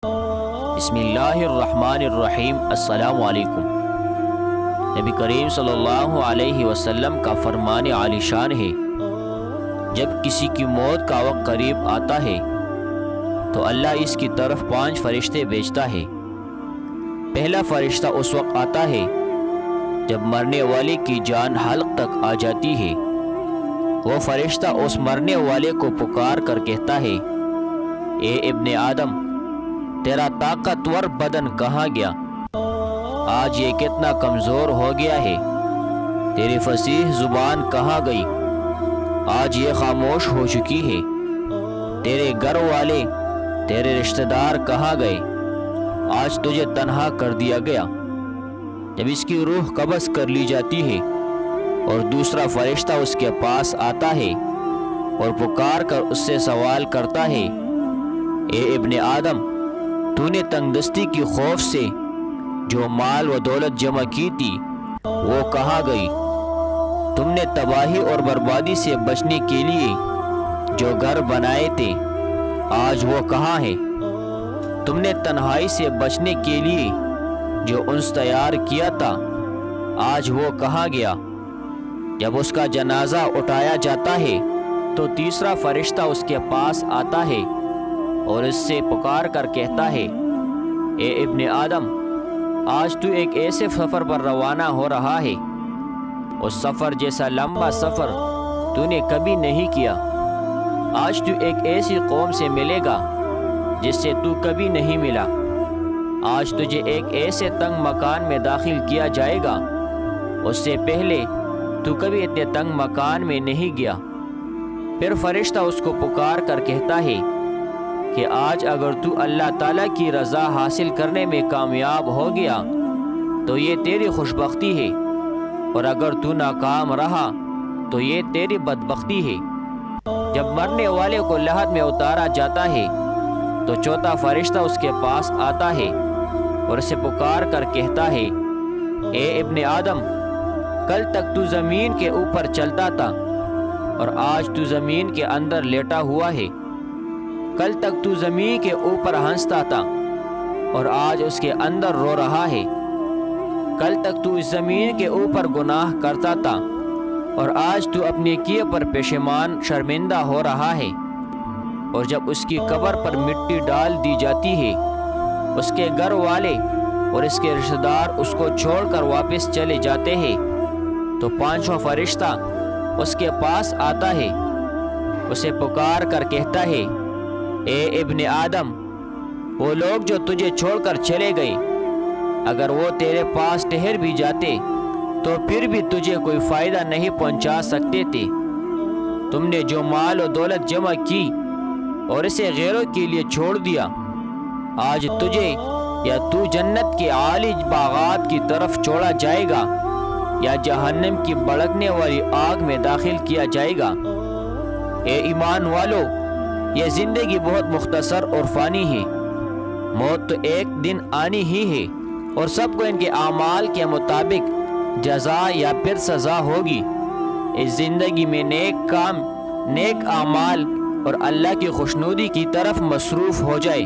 بسم اللہ الرحمن الرحیم۔ السلام علیکم۔ نبی کریم صلی اللہ علیہ وسلم کا فرمان عالی شان ہے، جب کسی کی موت کا وقت قریب آتا ہے تو اللہ اس کی طرف 5 فرشتے بھیجتا ہے۔ پہلا فرشتہ اس وقت آتا ہے جب مرنے والے کی جان حلق تک آ جاتی ہے۔ وہ فرشتہ اس مرنے والے کو پکار کر کہتا ہے، اے ابن آدم، تیرا طاقتور بدن کہاں گیا؟ آج یہ کتنا کمزور ہو گیا ہے۔ تیری فصیح زبان کہاں گئی؟ آج یہ خاموش ہو چکی ہے۔ تیرے گھر والے، تیرے رشتہ دار کہاں گئے؟ آج تجھے تنہا کر دیا گیا۔ جب اس کی روح قبض کر لی جاتی ہے اور دوسرا فرشتہ اس کے پاس آتا ہے اور پکار کر اس سے سوال کرتا ہے، اے ابن آدم، تو نے تنگ دستی کی خوف سے جو مال و دولت جمع کی تھی وہ کہاں گئی؟ تم نے تباہی اور بربادی سے بچنے کے لیے جو گھر بنائے تھے آج وہ کہاں ہے؟ تم نے تنہائی سے بچنے کے لیے جو انس تیار کیا تھا آج وہ کہاں گیا؟ جب اس کا جنازہ اٹھایا جاتا ہے تو تیسرا فرشتہ اس کے پاس آتا ہے اور اس سے پکار کر کہتا ہے، اے ابن آدم، آج تو ایک ایسے سفر پر روانہ ہو رہا ہے، اس سفر جیسا لمبا سفر تو نے کبھی نہیں کیا۔ آج تو ایک ایسی قوم سے ملے گا جس سے تو کبھی نہیں ملا۔ آج تجھے ایک ایسے تنگ مکان میں داخل کیا جائے گا، اس سے پہلے تو کبھی اتنے تنگ مکان میں نہیں گیا۔ پھر فرشتہ اس کو پکار کر کہتا ہے کہ آج اگر تو اللہ تعالیٰ کی رضا حاصل کرنے میں کامیاب ہو گیا تو یہ تیری خوشبختی ہے، اور اگر تو ناکام رہا تو یہ تیری بدبختی ہے۔ جب مرنے والے کو لحد میں اتارا جاتا ہے تو چوتھا فرشتہ اس کے پاس آتا ہے اور اسے پکار کر کہتا ہے، اے ابن آدم، کل تک تو زمین کے اوپر چلتا تھا اور آج تو زمین کے اندر لیٹا ہوا ہے۔ کل تک تو زمین کے اوپر ہنستا تھا اور آج اس کے اندر رو رہا ہے۔ کل تک تو اس زمین کے اوپر گناہ کرتا تھا اور آج تو اپنے کیے پر پشیمان شرمندہ ہو رہا ہے۔ اور جب اس کی قبر پر مٹی ڈال دی جاتی ہے، اس کے گھر والے اور اس کے رشتہ دار اس کو چھوڑ کر واپس چلے جاتے ہیں تو 5واں فرشتہ اس کے پاس آتا ہے، اسے پکار کر کہتا ہے، اے ابن آدم، وہ لوگ جو تجھے چھوڑ کر چلے گئے، اگر وہ تیرے پاس ٹھہر بھی جاتے تو پھر بھی تجھے کوئی فائدہ نہیں پہنچا سکتے تھے۔ تم نے جو مال و دولت جمع کی اور اسے غیروں کے لیے چھوڑ دیا، آج تجھے یا تو جنت کے عالی باغات کی طرف چھوڑا جائے گا یا جہنم کی بھڑکنے والی آگ میں داخل کیا جائے گا۔ اے ایمان والو، یہ زندگی بہت مختصر اور فانی ہے۔ موت تو ایک دن آنی ہی ہے اور سب کو ان کے اعمال کے مطابق جزا یا پھر سزا ہوگی۔ اس زندگی میں نیک کام، نیک اعمال اور اللہ کی خوشنودی کی طرف مصروف ہو جائے۔